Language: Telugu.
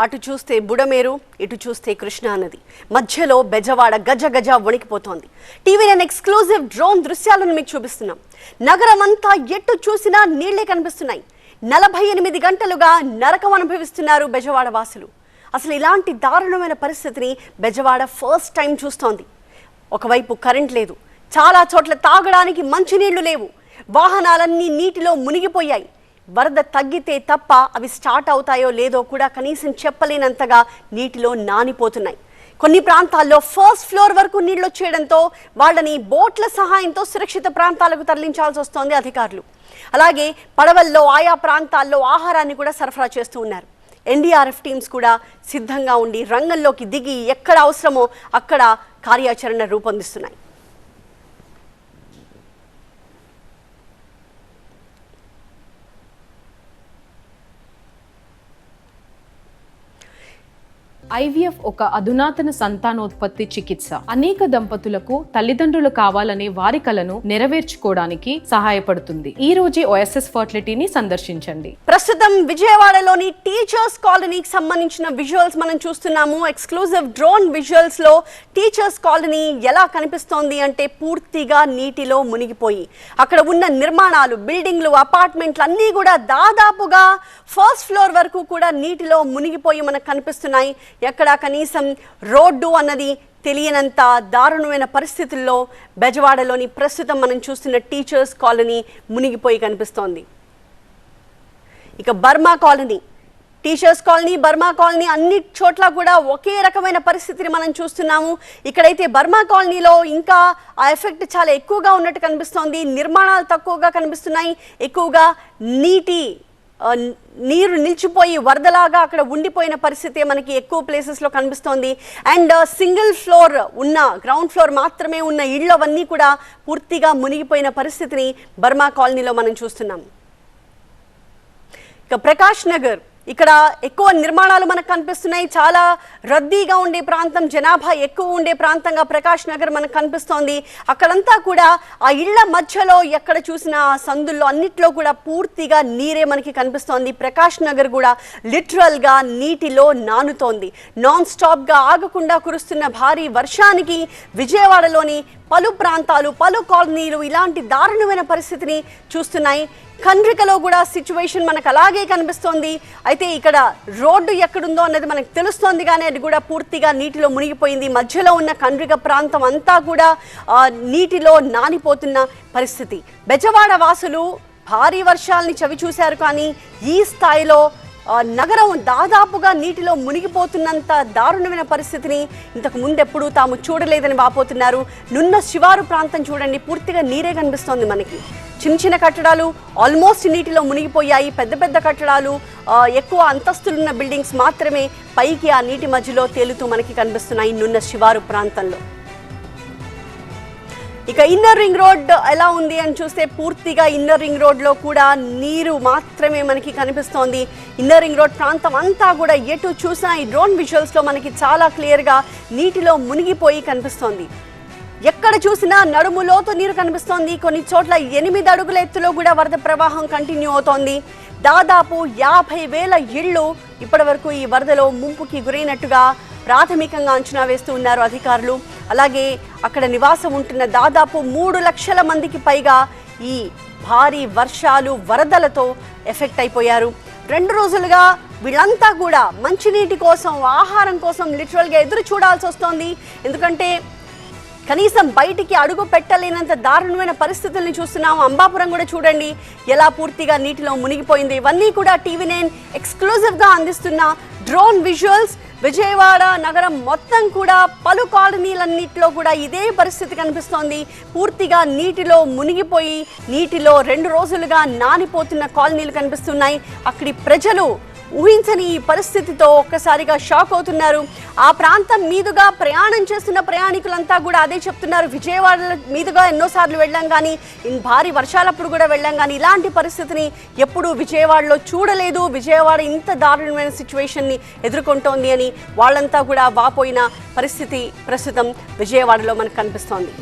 అటు చూస్తే బుడమేరు ఇటు చూస్తే కృష్ణా నది మధ్యలో బెజవాడ గజ గజ వణికిపోతోంది. టీవీ9 ఎక్స్క్లూజివ్ డ్రోన్ దృశ్యాలను మీకు చూపిస్తున్నాం. నగరం అంతా ఎటు చూసినా నీళ్లే కనిపిస్తున్నాయి. 48 గంటలుగా నరకం అనుభవిస్తున్నారు బెజవాడ వాసులు. అసలు ఇలాంటి దారుణమైన పరిస్థితిని బెజవాడ ఫస్ట్ టైం చూస్తోంది. ఒకవైపు కరెంట్ లేదు, చాలా చోట్ల తాగడానికి మంచినీళ్లు లేవు, వాహనాలన్నీ నీటిలో మునిగిపోయాయి. వరద తగ్గితే తప్ప అవి స్టార్ట్ అవుతాయో లేదో కూడా కనీసం చెప్పలేనంతగా నీటిలో నానిపోతున్నాయి. కొన్ని ప్రాంతాల్లో ఫస్ట్ ఫ్లోర్ వరకు నీళ్లు వచ్చేయడంతో వాళ్ళని బోట్ల సహాయంతో సురక్షిత ప్రాంతాలకు తరలించాల్సి వస్తోంది అధికారులు. అలాగే పడవల్లో ఆయా ప్రాంతాల్లో ఆహారాన్ని కూడా సరఫరా చేస్తూ ఉన్నారు. ఎన్డీఆర్ఎఫ్ టీమ్స్ కూడా సిద్ధంగా ఉండి రంగంలోకి దిగి ఎక్కడ అవసరమో అక్కడ కార్యాచరణ రూపొందిస్తున్నాయి. ఐవీఎఫ్ ఒక అధునాతన సంతానోత్పత్తి చికిత్స. అనేక దంపతులకు తల్లిదండ్రులు కావాలనే వారి కలను నెరవేర్చుకోవడానికి సహాయపడుతుంది. ఈ రోజే ఓఎస్ఎస్ ఫర్టిలిటీని సందర్శించండి. ప్రస్తుతం విజయవాడలోని టీచర్స్ కాలనీకి సంబంధించిన విజువల్స్ మనం చూస్తున్నాము. ఎక్స్క్లూజివ్ డ్రోన్ విజువల్స్ లో టీచర్స్ కాలనీ ఎలా కనిపిస్తోంది అంటే పూర్తిగా నీటిలో మునిగిపోయి అక్కడ ఉన్న నిర్మాణాలు, బిల్డింగ్లు, అపార్ట్మెంట్లు అన్నీ కూడా దాదాపుగా ఫస్ట్ ఫ్లోర్ వరకు కూడా నీటిలో మునిగిపోయి మనకు కనిపిస్తున్నాయి. ఎక్కడ కనీసం రోడ్డు అన్నది తెలియనంత దారుణమైన పరిస్థితుల్లో బెజవాడలోని ప్రస్తుతం మనం చూస్తున్న టీచర్స్ కాలనీ మునిగిపోయి కనిపిస్తోంది. ఇక Burma colony, teachers colony, Burma colony అన్ని చోట్ల కూడా ఒకే రకమైన పరిస్థితిని మనం చూస్తున్నాము. ఇక్కడైతే బర్మా కాలనీలో ఇంకా ఆ ఎఫెక్ట్ చాలా ఎక్కువగా ఉన్నట్టు కనిపిస్తోంది. నిర్మాణాలు తక్కువగా కనిపిస్తున్నాయి, ఎక్కువగా నీరు నిలిచిపోయి వరదలాగా అక్కడ ఉండిపోయిన పరిస్థితి మనకి ఎక్కువ ప్లేసెస్లో కనిపిస్తోంది. అండ్ సింగిల్ ఫ్లోర్ ఉన్న, గ్రౌండ్ ఫ్లోర్ మాత్రమే ఉన్న ఇళ్ళు అవన్నీ కూడా పూర్తిగా మునిగిపోయిన పరిస్థితిని బర్మా కాలనీలో మనం చూస్తున్నాం. ఇక ప్రకాష్ నగర్, ఇక్కడ ఎక్కువ నిర్మాణాలు మనకు కనిపిస్తున్నాయి. చాలా రద్దీగా ఉండే ప్రాంతం, జనాభా ఎక్కువ ఉండే ప్రాంతంగా ప్రకాష్ నగర్ మనకు కనిపిస్తోంది. అక్కడంతా కూడా ఆ ఇళ్ల మధ్యలో ఎక్కడ చూసిన సందుల్లో అన్నిట్లో కూడా పూర్తిగా నీరే మనకి కనిపిస్తోంది. ప్రకాష్ నగర్ కూడా లిటరల్గా నీటిలో నానుతోంది. నాన్ స్టాప్గా ఆగకుండా కురుస్తున్న భారీ వర్షానికి విజయవాడలోని పలు ప్రాంతాలు, పలు కాలనీలు ఇలాంటి దారుణమైన పరిస్థితిని చూస్తున్నాయి. కండ్రికలో కూడా సిచ్యువేషన్ మనకు అలాగే కనిపిస్తోంది. అయితే ఇక్కడ రోడ్డు ఎక్కడుందో అన్నది మనకు తెలుస్తోంది, కానీ అది కూడా పూర్తిగా నీటిలో మునిగిపోయింది. మధ్యలో ఉన్న కండ్రిక ప్రాంతం అంతా కూడా నీటిలో నానిపోతున్న పరిస్థితి. బెజవాడ వాసులు భారీ వర్షాలని చవి చూశారు, కానీ ఈ స్థాయిలో నగరం దాదాపుగా నీటిలో మునిగిపోతున్నంత దారుణమైన పరిస్థితిని ఇంతకు ముందెప్పుడు తాము చూడలేదని వాపోతున్నారు. నున్న శివారు ప్రాంతం చూడండి, పూర్తిగా నీరే కనిపిస్తోంది మనకి. చిన్న చిన్న కట్టడాలు ఆల్మోస్ట్ నీటిలో మునిగిపోయాయి. పెద్ద పెద్ద కట్టడాలు, ఎక్కువ అంతస్తులున్న బిల్డింగ్స్ మాత్రమే పైకి ఆ నీటి మధ్యలో తేలుతూ మనకి కనిపిస్తున్నాయి నున్న శివారు ప్రాంతంలో. ఇక ఇన్నర్ రింగ్ రోడ్ ఎలా ఉంది అని చూస్తే పూర్తిగా ఇన్నర్ రింగ్ రోడ్లో కూడా నీరు మాత్రమే మనకి కనిపిస్తోంది. ఇన్నర్ రింగ్ రోడ్ ప్రాంతం అంతా కూడా ఎటు చూసినా ఈ డ్రోన్ విజువల్స్లో మనకి చాలా క్లియర్గా నీటిలో మునిగిపోయి కనిపిస్తోంది. ఎక్కడ చూసినా నడుములోతు నీరు కనిపిస్తోంది. కొన్ని చోట్ల 8 అడుగుల ఎత్తులో కూడా వరద ప్రవాహం కంటిన్యూ అవుతోంది. దాదాపు 50,000 ఇళ్లు ఇప్పటి వరకు ఈ వరదలో ముంపుకి గురైనట్టుగా ప్రాథమికంగా అంచనా వేస్తూ ఉన్నారు అధికారులు. అలాగే అక్కడ నివాసం ఉంటున్న దాదాపు 3 లక్షల మందికి పైగా ఈ భారీ వర్షాలు, వరదలతో ఎఫెక్ట్ అయిపోయారు. 2 రోజులుగా వీళ్ళంతా కూడా మంచినీటి కోసం, ఆహారం కోసం లిటరల్గా ఎదురు చూడాల్సి వస్తోంది. ఎందుకంటే కనీసం బయటికి అడుగు పెట్టలేనంత దారుణమైన పరిస్థితుల్ని చూస్తున్నాము. అంబాపురం కూడా చూడండి ఎలా పూర్తిగా నీటిలో మునిగిపోయింది. ఇవన్నీ కూడా టీవీ9 ఎక్స్క్లూజివ్గా అందిస్తున్న డ్రోన్ విజువల్స్. విజయవాడ నగరం మొత్తం కూడా పలు కాలనీలన్నింటిలో కూడా ఇదే పరిస్థితి కనిపిస్తోంది. పూర్తిగా నీటిలో మునిగిపోయి నీటిలో 2 రోజులుగా నానిపోతున్న కాలనీలు కనిపిస్తున్నాయి. అక్కడి ప్రజలు ఊహించని ఈ పరిస్థితితో ఒక్కసారిగా షాక్ అవుతున్నారు. ఆ ప్రాంతం మీదుగా ప్రయాణం చేస్తున్న ప్రయాణికులంతా కూడా అదే చెప్తున్నారు. విజయవాడ మీదుగా ఎన్నోసార్లు వెళ్ళాం, కానీ భారీ వర్షాలప్పుడు కూడా వెళ్ళాం, కానీ ఇలాంటి పరిస్థితిని ఎప్పుడూ విజయవాడలో చూడలేదు. విజయవాడ ఇంత దారుణమైన సిచ్యువేషన్ని ఎదుర్కొంటోంది అని వాళ్ళంతా కూడా వాపోయిన పరిస్థితి ప్రస్తుతం విజయవాడలో మనకు కనిపిస్తోంది.